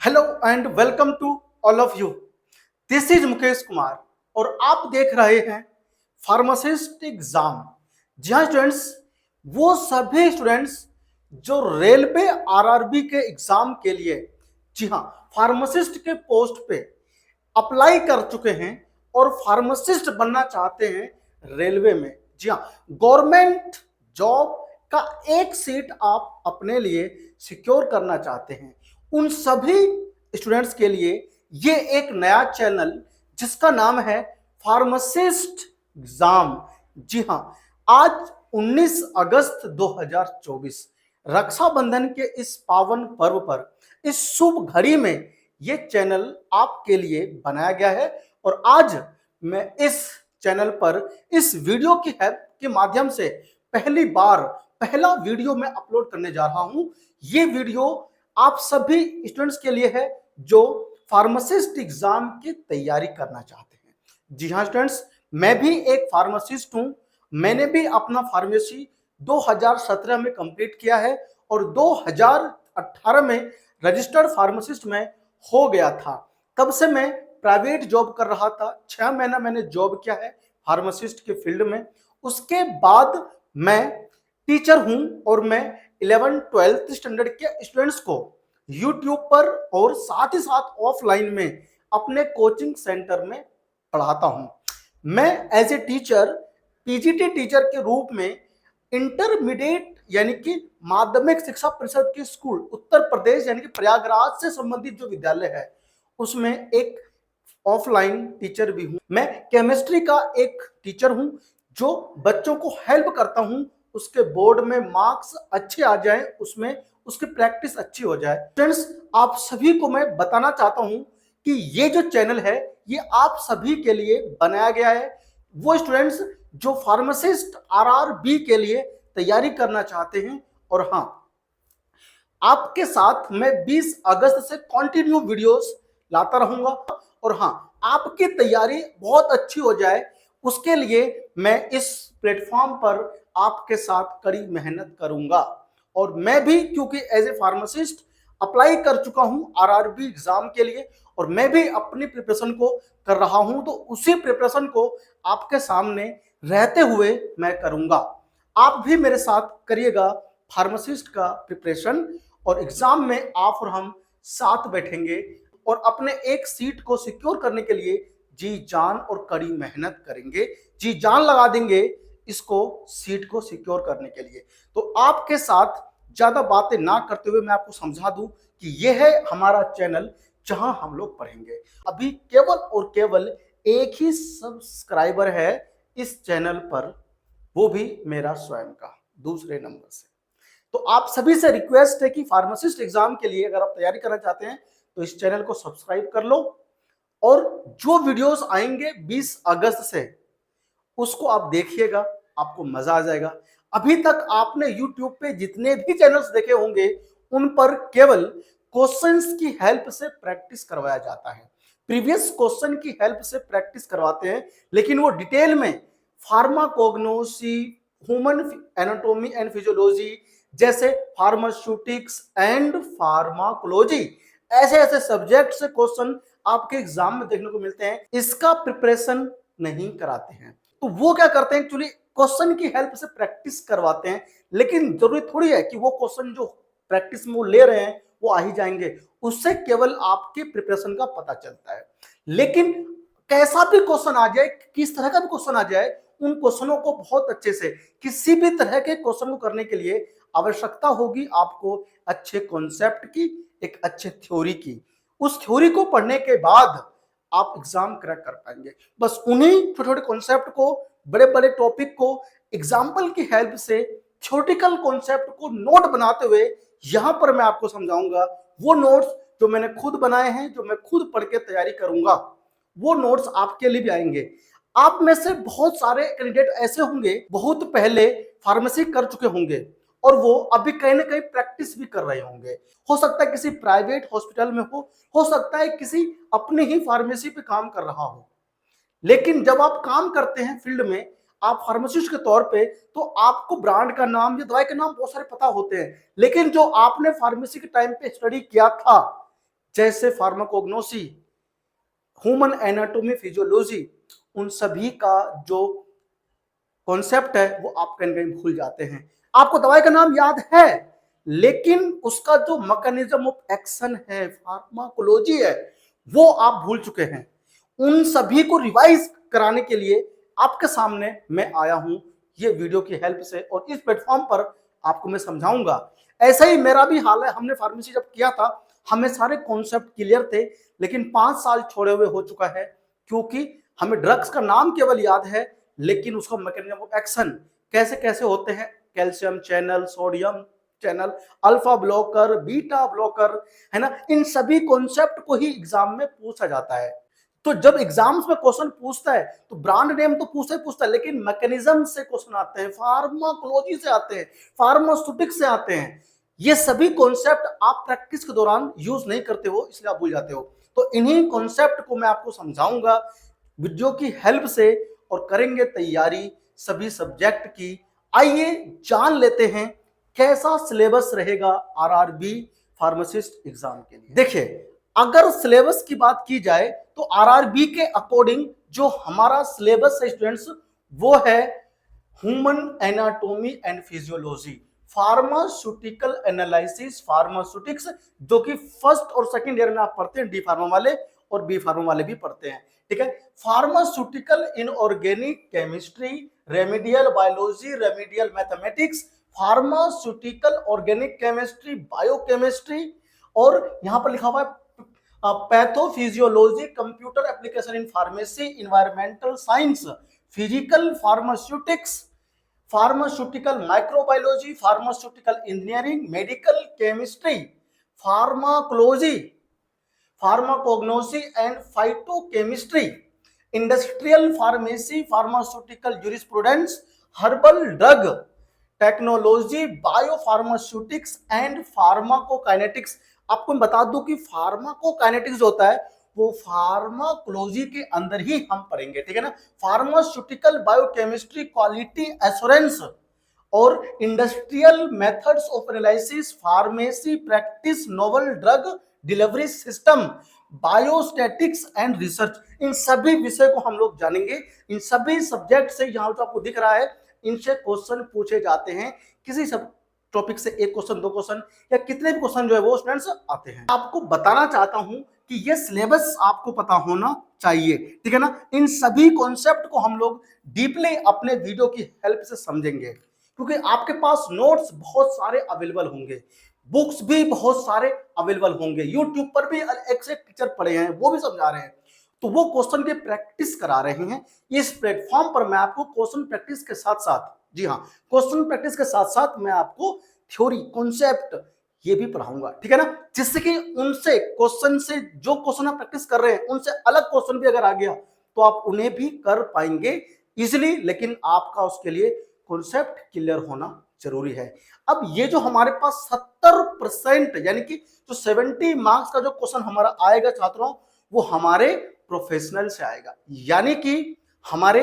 Hello and welcome to all of you. This is Mukesh Kumar और आप देख रहे हैं फार्मासिस्ट एग्जाम। जी हाँ स्टूडेंट्स, वो सभी स्टूडेंट्स जो रेलवे आरआरबी के एग्जाम के लिए, जी हाँ, फार्मासिस्ट के पोस्ट पे अप्लाई कर चुके हैं और फार्मासिस्ट बनना चाहते हैं रेलवे में। जी हाँ, गवर्नमेंट जॉब का एक सीट आप अपने लिए सिक्योर करना चाहते हैं, उन सभी स्टूडेंट्स के लिए ये एक नया चैनल जिसका नाम है फार्मासिस्ट एग्जाम। जी हाँ, आज 19 अगस्त 2024 रक्षाबंधन के इस पावन पर्व पर, इस शुभ घड़ी में ये चैनल आपके लिए बनाया गया है। और आज मैं इस चैनल पर इस वीडियो की हेल्प के माध्यम से पहली बार पहला वीडियो मैं अपलोड करने जा रहा हूं। ये वीडियो आप सभी स्टूडेंट्स के लिए है जो फार्मासिस्ट एग्जाम की तैयारी करना चाहते हैं। जी हाँ स्टूडेंट्स, मैं भी एक फार्मासिस्ट हूं। मैंने भी अपना फार्मेसी 2017 में कंप्लीट किया है और 2018 में रजिस्टर्ड फार्मासिस्ट में हो गया था। तब से मैं प्राइवेट जॉब कर रहा था। 6 महीना मैंने जॉब किया है फार्मासिस्ट के फील्ड में। उसके बाद मैं टीचर हूं और मैं 11th-12th स्टैंडर्ड के स्टूडेंट्स को यूट्यूब पर और साथ ही साथ ऑफलाइन में अपने कोचिंग सेंटर में पढ़ाता हूं। मैं as a teacher, PGT teacher के रूप में इंटरमीडिएट यानी कि माध्यमिक शिक्षा परिषद के स्कूल उत्तर प्रदेश यानी कि प्रयागराज से संबंधित जो विद्यालय है उसमें एक ऑफलाइन टीचर भी हूं। मैं केमिस्ट्री का एक टीचर हूं जो बच्चों को हेल्प करता हूं उसके बोर्ड में मार्क्स अच्छे आ जाए, उसमें उसकी प्रैक्टिस अच्छी हो जाए। फ्रेंड्स, आप सभी को मैं बताना चाहता हूं कि ये जो चैनल है ये आप सभी के लिए बनाया गया है। वो स्टूडेंट्स जो फार्मासिस्ट आरआरबी के लिए तैयारी करना चाहते हैं। और हाँ, आपके साथ मैं 20 अगस्त से कंटिन्यू वीडियोस लाता रहूंगा। और हाँ, आपकी तैयारी बहुत अच्छी हो जाए उसके लिए मैं इस प्लेटफॉर्म पर आपके साथ कड़ी मेहनत करूंगा। और मैं भी क्योंकि एज ए फार्मासिस्ट अप्लाई कर चुका हूं आरआरबी एग्जाम के लिए और मैं भी अपनी प्रिपरेशन को कर रहा हूं, तो उसी प्रिपरेशन को आपके सामने रहते हुए मैं करूंगा। आप भी मेरे साथ करिएगा फार्मासिस्ट का प्रिपरेशन और एग्जाम में आप और हम साथ बैठेंगे और अपने एक सीट को सिक्योर करने के लिए जी जान और कड़ी मेहनत करेंगे, जी जान लगा देंगे इसको सीट को सिक्योर करने के लिए। तो आपके साथ ज्यादा बातें ना करते हुए मैं आपको समझा दूं कि यह है हमारा चैनल जहां हम लोग पढ़ेंगे। अभी केवल और केवल एक ही सब्सक्राइबर है इस चैनल पर, वो भी मेरा स्वयं का दूसरे नंबर से। तो आप सभी से रिक्वेस्ट है कि फार्मासिस्ट एग्जाम के लिए अगर आप तैयारी करना चाहते हैं तो इस चैनल को सब्सक्राइब कर लो और जो वीडियोस आएंगे 20 अगस्त से उसको आप देखिएगा, आपको मजा आ जाएगा। अभी तक आपने YouTube पे जितने भी चैनल्स देखे होंगे उन पर केवल क्वेश्चंस की हेल्प से प्रैक्टिस करवाया जाता है, प्रीवियस क्वेश्चन की हेल्प से प्रैक्टिस करवाते हैं, लेकिन वो डिटेल में pharmacognosy, human anatomy and physiology जैसे फार्मास्यूटिक्स एंड फार्माकोलॉजी ऐसे ऐसे सब्जेक्ट से क्वेश्चन आपके एग्जाम में देखने को मिलते हैं, इसका प्रिपरेशन नहीं कराते हैं। तो वो क्या करते हैं, एक्चुअली क्वेश्चन की हेल्प से प्रैक्टिस करवाते हैं, लेकिन जरूरी थोड़ी है कि वो क्वेश्चन जो प्रैक्टिस में वो ले रहे हैं वो आ ही जाएंगे। उससे केवल आपके प्रिपरेशन का पता चलता है। लेकिन कैसा भी क्वेश्चन आ जाए, किस तरह का भी क्वेश्चन आ जाए, उन क्वेश्चनों को बहुत अच्छे से, किसी भी तरह के क्वेश्चन को करने के लिए आवश्यकता होगी आपको अच्छे कॉन्सेप्ट की, एक अच्छे थ्योरी की। उस थ्योरी को पढ़ने के बाद आप एग्जाम क्रैक कर पाएंगे। बस उन्हीं छोटे छोटे कॉन्सेप्ट को, बड़े बड़े टॉपिक को एग्जाम्पल की हेल्प से, थ्योरेटिकल कॉन्सेप्ट को नोट बनाते हुए यहां पर मैं आपको समझाऊंगा। वो नोट्स जो मैंने खुद बनाए हैं, जो मैं खुद पढ़ के तैयारी करूंगा, वो नोट्स आपके लिए भी आएंगे। आप में से बहुत सारे कैंडिडेट ऐसे होंगे बहुत पहले फार्मेसी कर चुके होंगे और वो अभी कहीं ना कहीं प्रैक्टिस भी कर रहे होंगे। हो सकता है किसी प्राइवेट हॉस्पिटल में हो सकता है किसी अपने ही फार्मेसी पे काम कर रहा हो। लेकिन जब आप काम करते हैं फील्ड में, आप फार्मासिस्ट के तौर पे, तो आपको ब्रांड का नाम या दवाई का नाम बहुत सारे पता होते हैं, लेकिन जो आपने फार्मेसी के टाइम पे स्टडी किया था, जैसे फार्माकोग्नोसी, ह्यूमन एनाटॉमी, फिजियोलॉजी, उन सभी का जो कॉन्सेप्ट है वो आप कहीं कहीं भूल जाते हैं। आपको दवाई का नाम याद है, लेकिन उसका जो मैकेनिज्म ऑफ एक्शन है, फार्माकोलॉजी है, वो आप भूल चुके हैं। उन सभी को रिवाइज कराने के लिए आपके सामने मैं आया हूं ये वीडियो की हेल्प से, और इस प्लेटफॉर्म पर आपको मैं समझाऊंगा। ऐसा ही मेरा भी हाल है। हमने फार्मेसी जब किया था हमें सारे कॉन्सेप्ट क्लियर थे, लेकिन 5 साल छोड़े हुए हो चुका है, क्योंकि हमें ड्रग्स का नाम केवल याद है, लेकिन उसका मैकेनिज्म ऑफ एक्शन कैसे कैसे होते हैं, calcium channel, sodium channel, alpha blocker, beta blocker, है ना, इन सभी कॉन्सेप्ट को ही एग्जाम में पूछा जाता है। तो जब एग्जाम्स में क्वेश्चन पूछता है तो ब्रांड नेम तो पूछता है, लेकिन मैकेनिज्म से क्वेश्चन आते हैं, फार्माकोलॉजी से आते हैं, फार्मास्यूटिक्स से आते हैं। ये सभी कॉन्सेप्ट आप प्रैक्टिस के दौरान यूज नहीं करते हो, इसलिए आप भूल जाते हो। तो इन्हीं कॉन्सेप्ट को मैं आपको समझाऊंगा वीडियो की हेल्प से, और करेंगे तैयारी सभी सब्जेक्ट की। आइए जान लेते हैं कैसा सिलेबस रहेगा आरआरबी फार्मासिस्ट एग्जाम के लिए। देखिए, अगर सिलेबस की बात की जाए तो आरआरबी के अकॉर्डिंग जो हमारा सिलेबस है स्टूडेंट्स, वो है human anatomy and physiology, pharmaceutical analysis, pharmaceutics, जो कि फर्स्ट और सेकंड ईयर में आप पढ़ते हैं, डी फार्मा वाले और बी फार्मा वाले भी पढ़ते हैं, ठीक है। Pharmaceutical inorganic chemistry, remedial biology, remedial mathematics, pharmaceutical organic chemistry, biochemistry, और यहां पर लिखा हुआ है pathophysiology, computer application in pharmacy, environmental science, physical pharmaceutics, pharmaceutical microbiology, pharmaceutical engineering, medical chemistry, pharmacology, pharmacognosy and phytochemistry, industrial pharmacy, pharmaceutical jurisprudence, herbal drug technology, biopharmaceutics and pharmacokinetics. आपको मैं बता दूं कि फार्माकोकाइनेटिक्स जो होता है वो फार्माकोलॉजी के अंदर ही हम पढ़ेंगे, ठीक है ना। फार्मास्यूटिकल बायोकेमिस्ट्री, क्वालिटी एश्योरेंस और industrial methods of analysis, pharmacy practice, novel drug delivery system, biostatistics and research, इन सभी विषय को हम लोग जानेंगे। इन सभी सब्जेक्ट से, यहाँ जो आपको दिख रहा है, इनसे क्वेश्चन पूछे जाते हैं। किसी सब टॉपिक से एक क्वेश्चन, दो क्वेश्चन, या कितने भी क्वेश्चन जो है वो स्टूडेंट्स आते हैं। आपको बताना चाहता हूं कि ये सिलेबस आपको पता होना चाहिए, ठीक है ना। इन सभी कॉन्सेप्ट को हम लोग डीपली अपने वीडियो की हेल्प से समझेंगे, क्योंकि आपके पास नोट्स बहुत सारे अवेलेबल होंगे, बुक्स भी बहुत सारे अवेलेबल होंगे, यूट्यूब पर भी एक से टीचर पढ़े हैं, वो भी समझा रहे हैं, तो वो क्वेश्चन की प्रैक्टिस करा रहे हैं। इस प्लेटफॉर्म पर मैं आपको क्वेश्चन प्रैक्टिस के साथ साथ, जी हाँ, क्वेश्चन प्रैक्टिस के साथ साथ मैं आपको थ्योरी, कॉन्सेप्ट ये भी पढ़ाऊंगा, ठीक है ना, जिससे कि उनसे क्वेश्चन से, जो क्वेश्चन आप प्रैक्टिस कर रहे हैं उनसे अलग क्वेश्चन भी अगर आ गया तो आप उन्हें भी कर पाएंगे इजिली, लेकिन आपका उसके लिए कॉन्सेप्ट क्लियर होना जरूरी है। अब ये जो हमारे पास 70% यानी कि जो 70 मार्क्स का जो क्वेश्चन हमारा आएगा छात्रों, वो हमारे प्रोफेशनल से आएगा, यानी कि हमारे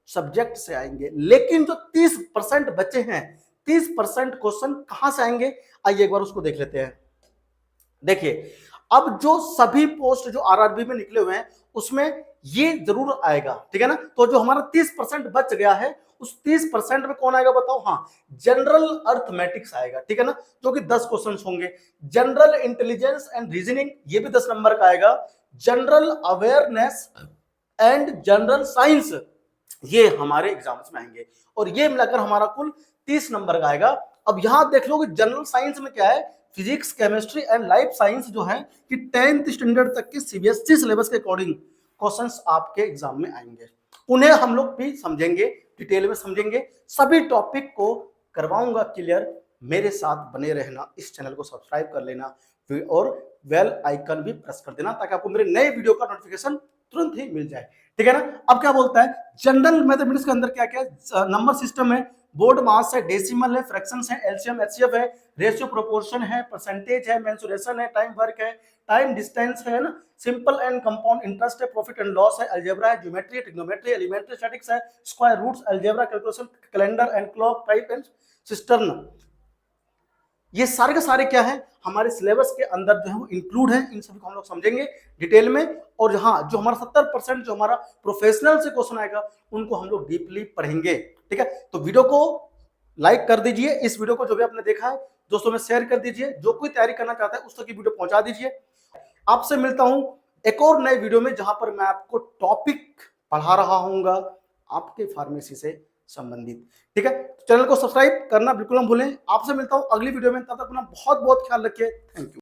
सब्जेक्ट से आएंगे। लेकिन जो 30% बचे हैं, 30% क्वेश्चन कहां से आएंगे, आइए एक बार उसको देख लेते हैं। देखिए, अब जो सभी पोस्ट जो आरआरबी में निकले हुए हैं उसमें ये जरूर आएगा, ठीक है ना। तो जो हमारा 30% बच गया है, उस 30% में कौन आएगा बताओ, हाँ, जनरल अर्थमेटिक्स आएगा, ठीक है ना, जो कि 10 क्वेश्चन होंगे। जनरल इंटेलिजेंस एंड रीजनिंग, ये भी 10 नंबर का आएगा। General awareness and general science, ये हमारे एग्जाम्स में आएंगे, और ये मिलाकर हमारा कुल 30 नंबर का आएगा। अब यहां देख लो कि जनरल साइंस में क्या है, physics, chemistry and life science जो है कि 10th स्टैंडर्ड तक के सीबीएसई सिलेबस के अकॉर्डिंग क्वेश्चंस आपके एग्जाम में आएंगे। उन्हें हम लोग भी समझेंगे, डिटेल में समझेंगे, सभी टॉपिक को करवाऊंगा क्लियर। मेरे साथ बने रहना, इस चैनल को सब्सक्राइब कर लेना और बेल आइकन भी प्रेस कर देना, ताकि आपको मेरे नए वीडियो का नोटिफिकेशन तुरंत ही मिल जाए, ठीक है ना। अब क्या बोलता है, जनरल मैथमेटिक्स के अंदर क्या क्या नंबर सिस्टम है, बोर्ड मास है, डेसिमल है, फ्रैक्शंस है, एलसीएम एचसीएफ है, रेशियो प्रोपोर्शन है, परसेंटेज है, मेंसुरेशन है, टाइम वर्क है, टाइम डिस्टेंस है ना, सिंपल एंड कंपाउंड इंटरेस्ट है, प्रॉफिट एंड लॉस है, अलजेब्रा है, ज्योमेट्री, ट्रिग्नोमेट्री, एलिमेंट्री स्टैटिक्स है, square roots, algebra calculation, calendar and clock, type and cistern, ये सारे के सारे क्या है, हमारे सिलेबस के अंदर जो है वो इंक्लूड है। इन सभी को हम लोग समझेंगे डिटेल में। और हाँ, जो हमारा 70% जो हमारा प्रोफेशनल से क्वेश्चन आएगा उनको हम लोग डीपली पढ़ेंगे। ठीक है, तो वीडियो को लाइक कर दीजिए। इस वीडियो को जो भी आपने देखा है दोस्तों में शेयर कर दीजिए। जो कोई तैयारी करना चाहता है उस तक की वीडियो पहुंचा दीजिए। आपसे मिलता हूं एक और नए वीडियो में, जहां पर मैं आपको टॉपिक पढ़ा रहा हूंगा आपके फार्मेसी से संबंधित। ठीक है, चैनल को सब्सक्राइब करना बिल्कुल ना भूलें। आपसे मिलता हूं अगली वीडियो में, तब तक अपना बहुत बहुत ख्याल रखिए। Thank you.